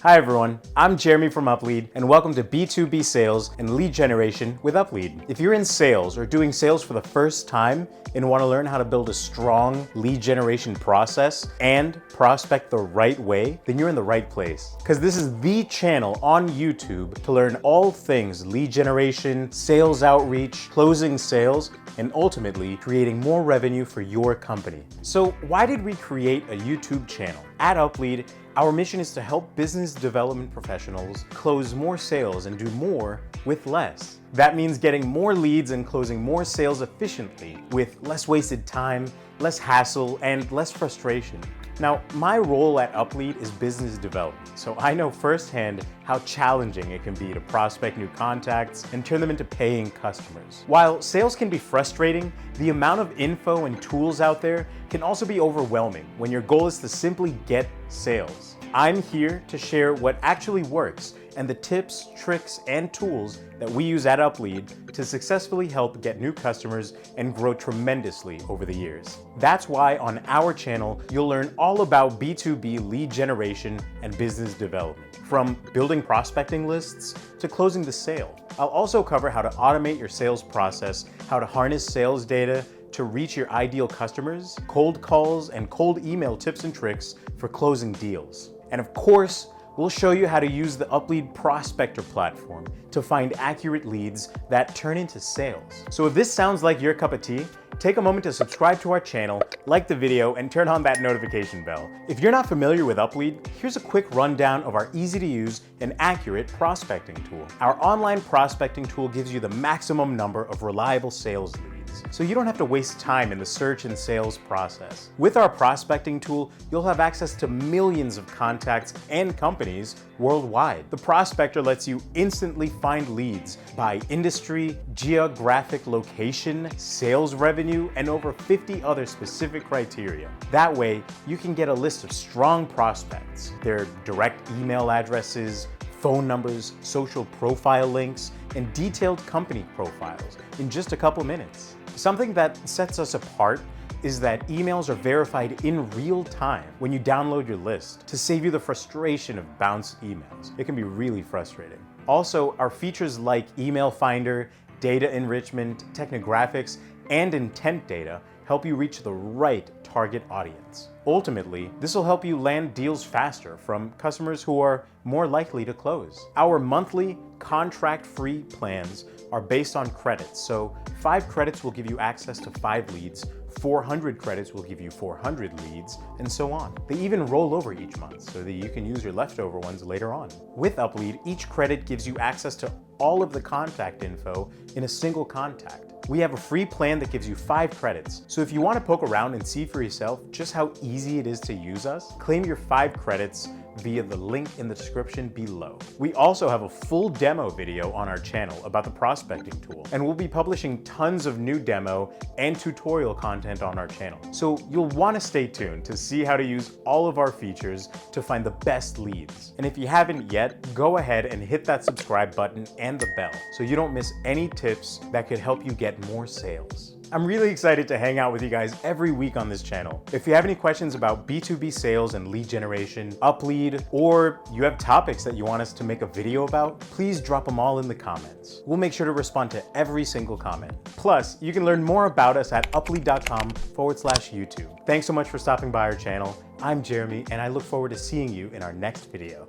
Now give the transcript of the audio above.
Hi everyone, I'm Jeremy from Uplead, and welcome to B2B Sales and Lead Generation with Uplead. If you're in sales or doing sales for the first time and want to learn how to build a strong lead generation process and prospect the right way, then you're in the right place. Because this is the channel on YouTube to learn all things lead generation, sales outreach, closing sales, and ultimately creating more revenue for your company. So why did we create a YouTube channel? At Uplead, our mission is to help business development professionals close more sales and do more with less. That means getting more leads and closing more sales efficiently with less wasted time, less hassle, and less frustration. Now, my role at Uplead is business development, so I know firsthand how challenging it can be to prospect new contacts and turn them into paying customers. While sales can be frustrating, the amount of info and tools out there can also be overwhelming when your goal is to simply get sales. I'm here to share what actually works and the tips, tricks, and tools that we use at Uplead to successfully help get new customers and grow tremendously over the years. That's why on our channel, you'll learn all about B2B lead generation and business development, from building prospecting lists to closing the sale. I'll also cover how to automate your sales process, how to harness sales data to reach your ideal customers, cold calls, and cold email tips and tricks for closing deals. And of course, we'll show you how to use the Uplead Prospector platform to find accurate leads that turn into sales. So if this sounds like your cup of tea, take a moment to subscribe to our channel, like the video, and turn on that notification bell. If you're not familiar with Uplead, here's a quick rundown of our easy-to-use and accurate prospecting tool. Our online prospecting tool gives you the maximum number of reliable sales leads, so you don't have to waste time in the search and sales process. With our prospecting tool, you'll have access to millions of contacts and companies worldwide. The Prospector lets you instantly find leads by industry, geographic location, sales revenue, and over 50 other specific criteria. That way, you can get a list of strong prospects, their direct email addresses, phone numbers, social profile links, and detailed company profiles in just a couple minutes. Something that sets us apart is that emails are verified in real time when you download your list to save you the frustration of bounced emails. It can be really frustrating. Also, our features like Email Finder, data enrichment, technographics, and intent data help you reach the right target audience. Ultimately, this will help you land deals faster from customers who are more likely to close. Our monthly contract-free plans are based on credits, so 5 credits will give you access to 5 leads, 400 credits will give you 400 leads, and so on. They even roll over each month so that you can use your leftover ones later on. With Uplead, each credit gives you access to all of the contact info in a single contact. We have a free plan that gives you 5 credits, so if you want to poke around and see for yourself just how easy it is to use us, claim your 5 credits via the link in the description below. We also have a full demo video on our channel about the prospecting tool, and we'll be publishing tons of new demo and tutorial content on our channel. So you'll want to stay tuned to see how to use all of our features to find the best leads. And if you haven't yet, go ahead and hit that subscribe button and the bell so you don't miss any tips that could help you get more sales. I'm really excited to hang out with you guys every week on this channel. If you have any questions about B2B sales and lead generation, Uplead, or you have topics that you want us to make a video about, please drop them all in the comments. We'll make sure to respond to every single comment. Plus, you can learn more about us at uplead.com/YouTube. Thanks so much for stopping by our channel. I'm Jeremy, and I look forward to seeing you in our next video.